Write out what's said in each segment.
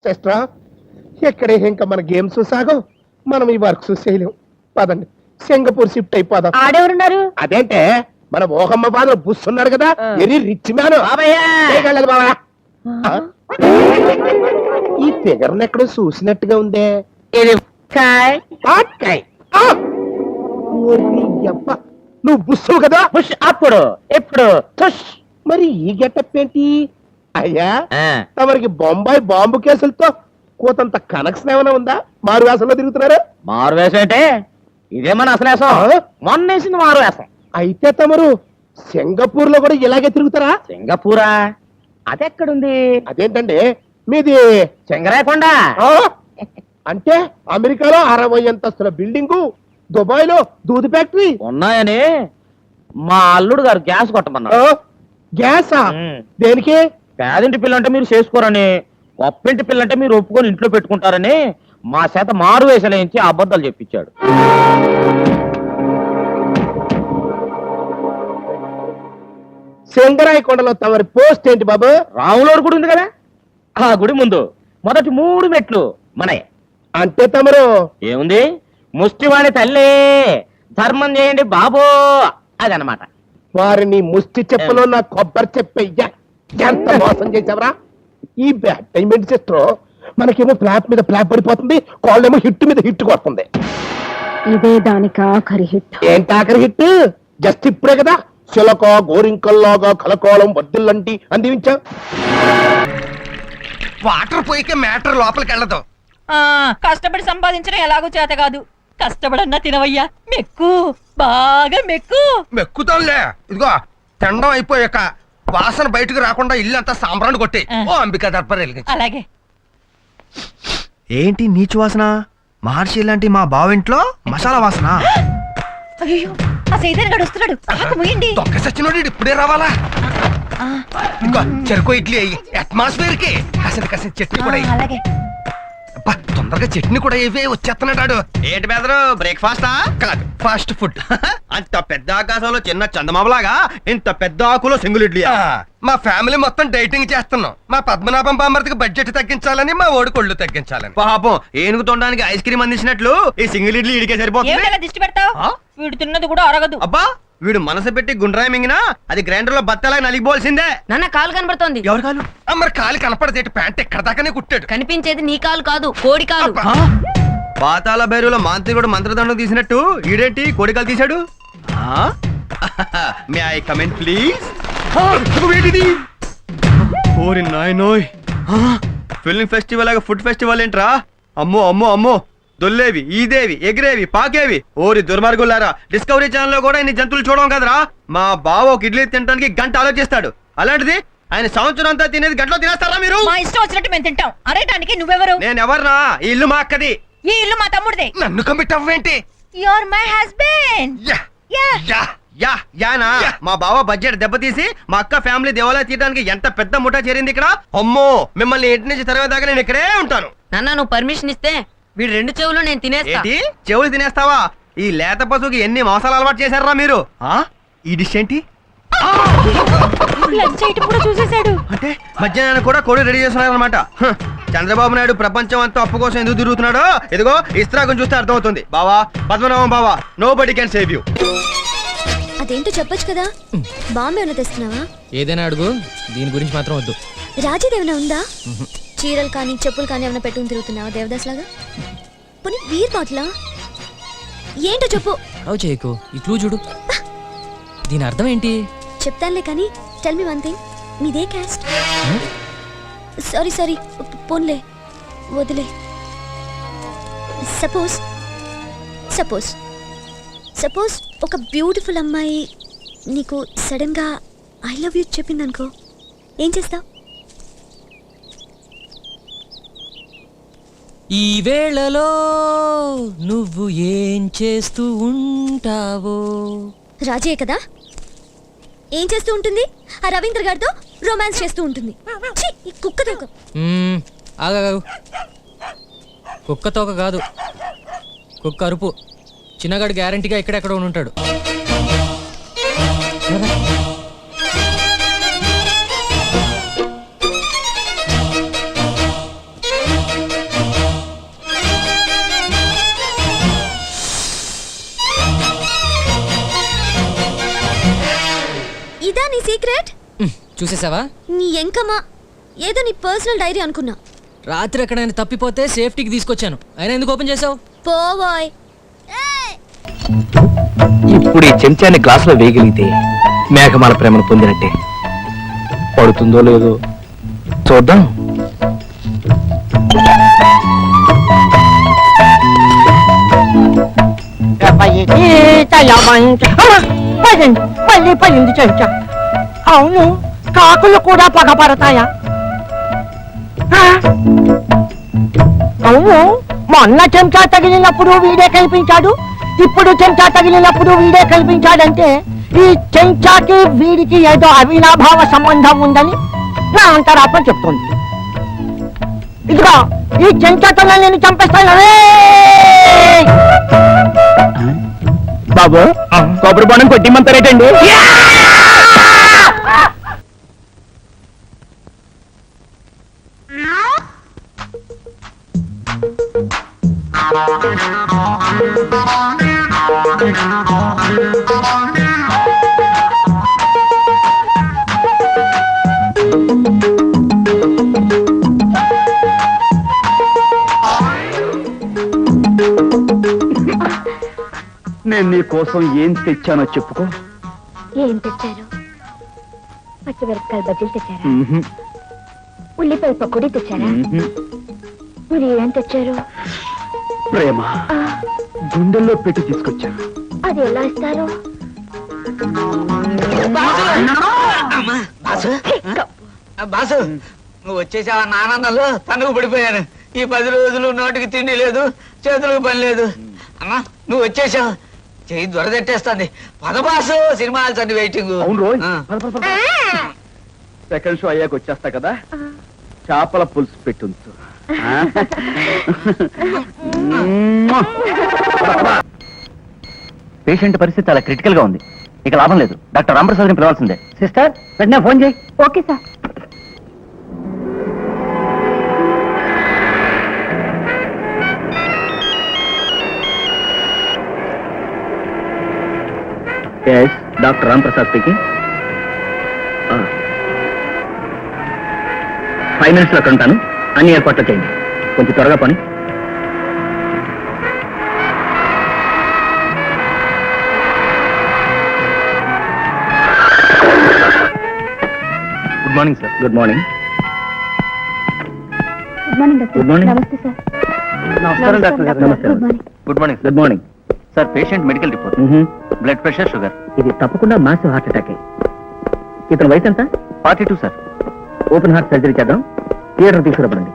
సిస్టరా ఎక్కడే ఇంకా మన గేమ్స్ సాగం, మనం ఈ వర్క్స్ చేయలేం. పదండి సింగపూర్ షిఫ్ట్ అయిపోదాం. ఆడెవరున్నారు? అదేంటే మన మోహమ్మ బాధ బుస్ ఉన్నాడు కదా, వెరీ రిచ్ మ్యాన్. బాబా ఈ ఫిగర్ ఎక్కడో చూసినట్టుగా ఉందే. నువ్వు బుస్సు కదా? పుష్ అప్పుడు ఎప్పుడు తుష్. మరి ఈ గెటప్ ఏంటి అయ్యా? తమరికి బొంబాయి బాంబు కేసులతో కోతంత కనెక్షన్ ఏమైనా ఉందా? మారు వేసంలో తిరుగుతున్నారు? మారు వేసం అంటే ఇదే మన అసలు వేసం. మొన్న వేసింది మారు వేసం. అయితే తమరు సింగపూర్ లో కూడా ఇలాగే తిరుగుతారా? సింగపూరా? అదెక్కడుంది? అదేంటండి మీది సింగరాయకొండ. అంటే అమెరికాలో 60 అంతస్తుల బిల్డింగు, దుబాయ్ లో దూది ఫ్యాక్టరీ ఉన్నాయని మా అల్లుడు గారు గ్యాస్ కొట్టమన్నారు. గ్యాసా? దేనికి? పేదింటి పిల్లంటే మీరు చేసుకోరని, గొప్పింటి పిల్లంటే మీరు ఒప్పుకొని ఇంట్లో పెట్టుకుంటారని మా చేత మారు వేసలేంచి అబద్ధాలు చెప్పించాడు. సింగరాయకొండలో తమరి పోస్ట్ ఏంటి బాబు? రాములోడు గుడి ఉంది కదా, ఆ గుడి ముందు మొదటి 3 మెట్లు మనయే. అంటే తమరు ఏముంది, ముష్టివాణి తల్లి ధర్మం చేయండి బాబో అదనమాట. వారిని ముష్టి చెప్పులో నా కొబ్బరి చెప్పయ్యా, ఎంత మోసం చేసావరా? ఈ బ్యాడ్ టైమెంట్ సిస్టర్, మనకేమో ఫ్లాప్ మీద ఫ్లాప్ పడిపోతుంది, కాళ్ళేమో హిట్ మీద హిట్ కొడుతుంది. ఇదే దానికి ఆఖరి హిట్. ఏంటి ఆఖరి హిట్? జస్ట్ ఇప్పుడే కదా చిలక గోరింకల్లాగా కలకోళం వద్దులంటి అందించా. వాటర్ పోయికే మ్యాటర్ లోపలికి వెళ్ళదు. కష్టపడి సంపాదించడం ఎలాగో చేత కాదు, కష్టపడన్నా తినవయ్యా. మెక్కు, బాగా మెక్కు. మెక్కుతాంలే. ఇదిగో తినడం అయిపోయాక వాసన బయటకు రాకుండా ఇల్లు అంతా సాంబ్రాన్ని కొట్టి ఓ అంబికా దర్బార్ వెలిగించు. అలాగే. ఏంటి నీచు వాసన? మహర్షి లాంటి మా బావింట్లో మసాలా వాసన. అయ్యో, ఆ సైదన్ గడు వస్తున్నాడు, ఆకు ముయ్యండి. దొక్క సచ్చినోడు ఇప్పుడే రావాలా? ఇంకో చెరుకు ఇడ్లీ అయ్యి అట్మాస్ఫియర్ కి కాసిన చట్నీ కూడా అయ్యి. అలాగే. తొందరగా చట్నీ కూడా ఇవే వచ్చేస్తున్నాడు. ఏంటి బెదరు, బ్రేక్ఫాస్టా? కాదు, ఫాస్ట్ ఫుడ్. అంత పెద్ద ఆకాశంలో చిన్న చందమామలాగా ఇంత పెద్ద ఆకులో సింగిల్ ఇడ్లీ. మా ఫ్యామిలీ మొత్తం డైటింగ్ చేస్తున్నాం. మా పద్మనాభం బామ్మర్తికి బడ్జెట్ తగ్గించాలని, మా ఓడి కొళ్ళు తగ్గించాలని. పాపం ఏనుగు తొండడానికి ఐస్ క్రీమ్ అందించినట్లు ఈ సింగిల్ ఇడ్లీ ఇడికే సరిపోతుంది. ఏమిటలా దిష్టి పెడతావు? వీడు తిన్నది కూడా అరగదు. అబ్బా, వీడు మనసు పెట్టి గుండ్రాయి మింగినా అది గ్రైండర్ లో బత్తలా నలిగిపోవాల్సిందే. నాన్న కాలు కనబడుతోంది. ఎవరి కాలు? మరి కాలు కనపడదేటి? ప్యాంట్ ఎక్కడ దాకానే కుట్టాడు. కనిపించేది నీ కాలు కాదు, కోడి కాలు. పాతాల భైరులో మాంత్రికుడు మంత్రదండం తీసినట్టు ఈడేంటి కోడికాలు తీశాడు? May I comment please? ఓరి నాయనోయ్, ఫిల్మ్ ఫెస్టివల్ లాగా ఫుడ్ ఫెస్టివల్ ఏంట్రా? అమ్మో అమ్మో అమ్మో, దొల్లేవి, ఈదేవి, ఎగిరేవి, పాకేవి. ఓరి దుర్మార్గులారా, డిస్కవరీ ఛానల్ లో కూడా ఇన్ని జంతువులు చూడడం కదరా. మా బావ ఒక ఇడ్లీ తినడానికి గంట ఆలోచిస్తాడు, అలాంటిది ఆయన సంవత్సరం అంతా తినేది గంటలో తినేస్తారా మీరు? మా ఇష్టం వచ్చినట్టు మేము తింటాం. అరేటానికి నువ్వెవరు? నేను ఎవర్నా? ఈ ఇల్లు మా అక్కది. ఈ ఇల్లు మా తమ్ముడిదే. నన్ను కమిట్ అవ్వేంటి? You are my husband. యానా మా బావ బడ్జెట్ దెబ్బతీసి మా అక్క ఫ్యామిలీ దేవాలయం తీయడానికి ఎంత పెద్ద ముఠా చేరింది ఇక్కడ. అమ్మో, మిమ్మల్ని ఇంటి నుంచి తరవేదాకా నేను ఇక్కడే ఉంటాను. నాన్న నువ్వు పర్మిషన్ ఇస్తే వీడు 2 చెవులు నేను తినేస్తా. ఏంటి చెవులు తినేస్తావా? ఈ లేత పశువుకి ఎన్ని మోసాలు అలవాటు చేశారా మీరు? ఈ డిష్ ఏంటి? లంచ్ ఐటమ్ కూడా చూసేశాడు. అంటే మధ్యాహ్నం కూడా కోడి రెడీ చేస్తున్నారనమాట. చంద్రబాబు నాయుడు ప్రపంచం అంతా అప్పు కోసం ఎందుకు తిరుగుతున్నాడో ఇదిగో ఇస్త్రాగం చూస్తే అర్థమవుతుంది. బావా, పద్మనాభం బావా, nobody can save you. అదేంటో చెప్పొచ్చు కదా. బాంబే ఏమైనా తెస్తున్నావా? ఏదైనా అడుగు, దీని గురించి మాత్రం వద్దు. రాజీది ఏమైనా ఉందా? చీరలు కానీ చెప్పులు కానీ ఏమైనా పెట్టుకుని తిరుగుతున్నావా దేవదాస్ లాగా? పోనీ వీర్ బాట్లా? ఏంటో చెప్పు. అవు చేయకు, ఈ క్లూ చూడు. దీని అర్థం ఏంటి? చెప్తానులే కానీ టెల్ మీ వన్ థింగ్. మీదే క్యాస్ట్? సారీ సారీ, పోన్లే వదిలే. సపోజ్ సపోజ్ సపోజ్ ఒక బ్యూటిఫుల్ అమ్మాయి నీకు సడన్ గా ఐ లవ్ యూ చెప్పిందనుకో, ఏం చేస్తావు? ఈ వేళలో నువ్వు ఏం చేస్తూ ఉంటావో? రాజే కదా, ఏం చేస్తూ ఉంటుంది? ఆ రవీంద్ర గారితో రొమాన్స్ చేస్తూ ఉంటుంది. ఛీ, ఈ కుక్క తోక. ఆగాగు, కుక్క తోక కాదు, కుక్క అరుపు. చిన్నగాడు గ్యారంటీగా ఇక్కడెక్కడ ఉంటాడు. సీక్రెట్? చూసేసావా? నీ ఎంకమ్మా, ఏదో నీ పర్సనల్ డైరీ అనుకున్నా. రాత్రి ఎక్కడైనా తప్పిపోతే సేఫ్టీకి తీసుకొచ్చాను, అయినా ఎందుకు ఓపెన్ చేసావు? పోవాయ్. ఇప్పుడు ఈ చెంచాన్ని గ్లాసులో వేయగలిగితే మేఘమాల ప్రేమను పొందినట్టే. పడుతుందో లేదో చూద్దాం. పడింది చెంచా. అవును, కాకులు కూడా పగపడతాయా? అవును, మొన్న చెంచా తగిలినప్పుడు వీడే కల్పించాడు, ఇప్పుడు చెంచా తగిలినప్పుడు వీడే కల్పించాడంటే ఈ చెంచాకి వీడికి ఏదో అవినాభావ సంబంధం ఉందని నా అంతరాత్మ చెప్తుంది. ఇదిగో ఈ చెంచాతో నేను చంపేస్తాను. బాబు, కొబ్బరి బొండం కొట్టిమంటారేటండి? నేను నీ కోసం ఏం తెచ్చానో చెప్పుకో. ఏం తెచ్చారు? పచ్చిమిరపకాయల బజ్జీలు తెచ్చారా? ఉల్లిపాయ పకోడీ తెచ్చారా? మరి ఏం తెచ్చారు? ప్రేమ గుండెల్లో పెట్టి తీసుకొచ్చాను. అది ఎలా ఇస్తారు? బాసు, నువ్వు వచ్చేసావా ఆనందంలో తనుగు పడిపోయాను. ఈ 10 రోజులు నోటికి తిండి లేదు, చేతులకు పని లేదు. అమ్మా, నువ్వు వచ్చేసావు, చెయ్యి దొరదెట్టేస్తుంది. పద బాసు, సినిమా హాల్స్ అన్ని వెయిటింగ్. అవును రోజు సెకండ్ షో అయ్యాక వచ్చేస్తా కదా, చేపల పులుసు పెట్టుంచు. పేషెంట్ పరిస్థితి చాలా క్రిటికల్ గా ఉంది, ఇక లాభం లేదు. డాక్టర్ రామప్రసాద్ని పిలవాల్సిందే. సిస్టర్, వెంటనే ఫోన్ చేయి. Okay sir. Doctor Ramprasad speaking. 5 minutes లో అక్కడ ఉంటాను, అన్ని ఏర్పాట్లు చేయండి. కొంచెం త్వరగా పని. Good morning sir. Good morning. Good morning doctor. Good morning. నమస్తే సార్. నమస్కారం డాక్టర్ గారు. నమస్తే. Good morning. Good morning. Good morning sir. Patient medical report, blood pressure, sugar. ఇది తప్పకుండా మాసివ్ హార్ట్ అటాక్. ఇతని వయసు ఎంత? 42 సార్. ఓపెన్ హార్ట్ సర్జరీ చేద్దాం, థియేటర్ తీసుకురాబడండి.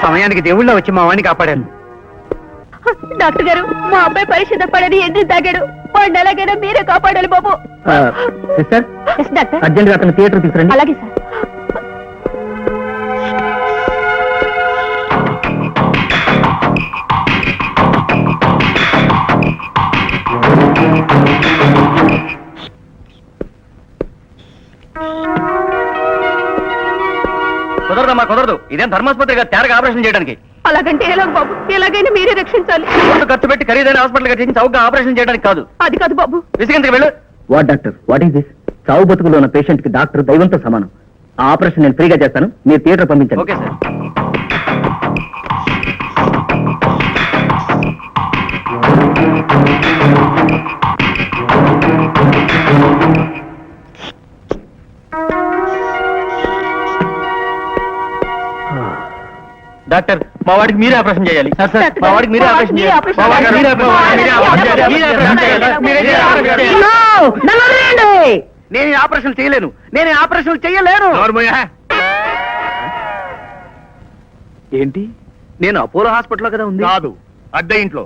సమయానికి దేవుళ్ళ వచ్చి మా వాడిని కాపాడాను. డాక్టర్ గారు, మా అబ్బాయి పరీక్ష తప్పడని ఎన్ని తాగాడు, వాడిని ఎలాగైనా మీరే కాపాడాలి బాబు. Sister, yes doctor. అర్జెంట్ గా అతను థియేటర్ తీసుకురండి. అలాగే సార్. కుదరదమ్మా, కుదరదు. ఇదేం ధర్మాస్పత్రిగా తేరగా ఆపరేషన్ చేయడానికి. అలాగంటే ఎలాగ బాబు? ఎలాగైనా మీరే రక్షించాలి. ఖర్చు పెట్టి ఖరీదైన హాస్పిటల్ చేసి చౌకగా ఆపరేషన్ చేయడానికి కాదు. అది కాదు బాబు. విసిగంతకి వెళ్ళు. What doctor, what is this? చావు బతుకులో ఉన్న పేషెంట్ కి డాక్టర్ దైవంతో సమానం. ఆ ఆపరేషన్ నేను ఫ్రీగా చేస్తాను, మీరు థియేటర్ పంపించండి. Okay sir. డాక్టర్, మా వాడికి మీరే ఆపరేషన్ చేయాలి. మా వాడికి మీరే ఆపరేషన్ చేయాలి. మా వాడికి మీరే నేను ఆపరేషన్ చేయలేను, నేను ఆపరేషన్ చేయలేను. ఏంటి, నేను అపోలో హాస్పిటల్లో కదా ఉంది? కాదు, అద్దె ఇంట్లో.